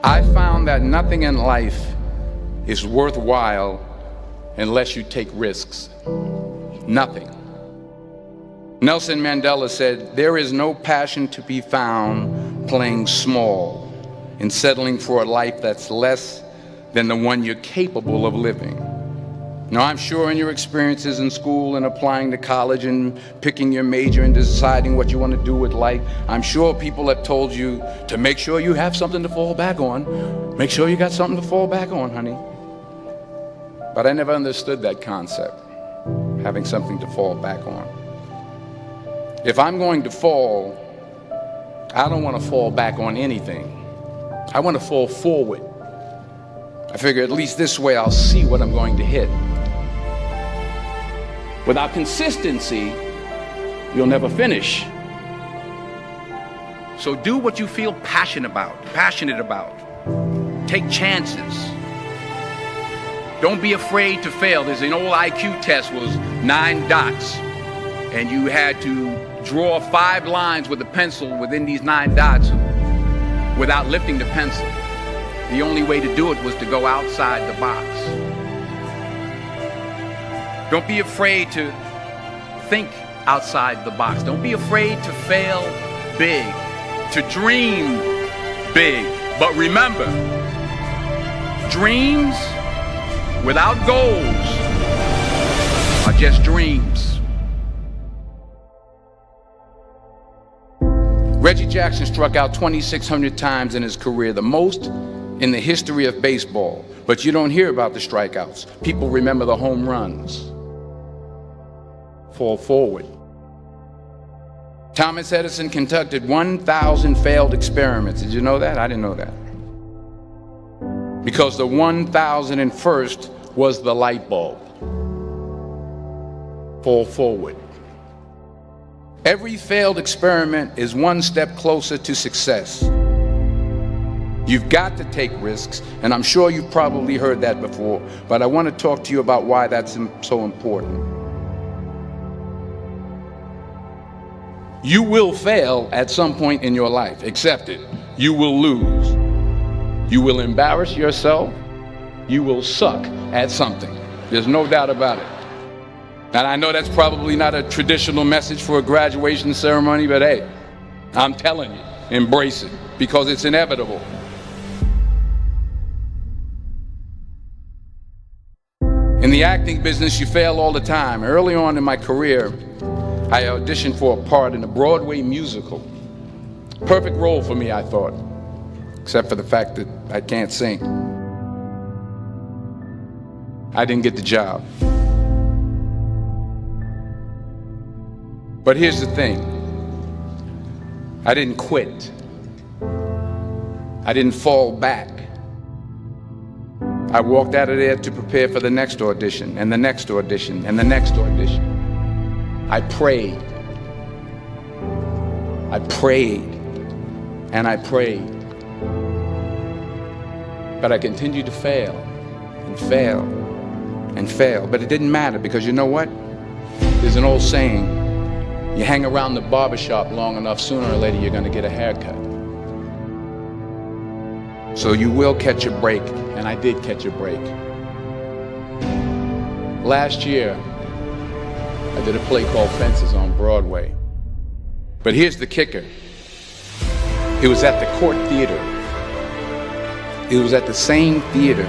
I found that nothing in life is worthwhile unless you take risks. Nothing. Nelson Mandela said, "There is no passion to be found playing small and settling for a life that's less than the one you're capable of living." Now, I'm sure in your experiences in school and applying to college and picking your major and deciding what you want to do with life, I'm sure people have told you to make sure you have something to fall back on. Make sure you got something to fall back on, honey. But I never understood that concept, having something to fall back on. If I'm going to fall, I don't want to fall back on anything. I want to fall forward. I figure at least this way I'll see what I'm going to hit. Without consistency, you'll never finish. So do what you feel passionate about. Take chances. Don't be afraid to fail. There's an old IQ test, was 9 dots, and you had to draw 5 lines with a pencil within these 9 dots without lifting the pencil. The only way to do it was to go outside the box. Don't be afraid to think outside the box. Don't be afraid to fail big, to dream big. But remember, dreams without goals are just dreams. Reggie Jackson struck out 2,600 times in his career, the most in the history of baseball. But you don't hear about the strikeouts. People remember the home runs. Fall forward. Thomas Edison conducted 1,000 failed experiments. Did you know that? I didn't know that. Because the 1,001st was the light bulb. Fall forward. Every failed experiment is one step closer to success. You've got to take risks, and I'm sure you've probably heard that before, but I want to talk to you about why that's so important. You will fail at some point in your life. Accept it. You will lose. You will embarrass yourself. You will suck at something. There's no doubt about it. And I know that's probably not a traditional message for a graduation ceremony, but hey, I'm telling you, embrace it, because it's inevitable. In the acting business, you fail all the time. Early on in my career, I auditioned for a part in a Broadway musical. Perfect role for me, I thought, except for the fact that I can't sing. I didn't get the job. But here's the thing. I didn't quit. I didn't fall back. I walked out of there to prepare for the next audition, and the next audition, and the next audition. I prayed. I prayed. And I prayed. But I continued to fail, and fail, and fail. But it didn't matter, because you know what? There's an old saying, you hang around the barbershop long enough, sooner or later you're going to get a haircut. So you will catch a break, and I did catch a break. Last year, I did a play called Fences on Broadway. But here's the kicker. It was at the Court Theater. It was at the same theater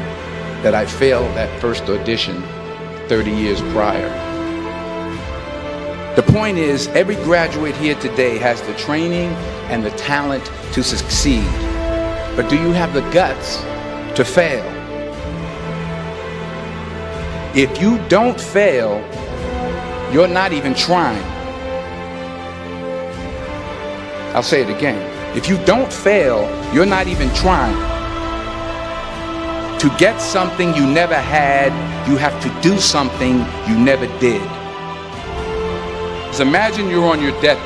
that I failed that first audition 30 years prior. The point is, every graduate here today has the training and the talent to succeed. But do you have the guts to fail? If you don't fail, you're not even trying. I'll say it again. If you don't fail, you're not even trying. To get something you never had, you have to do something you never did. Imagine you're on your deathbed.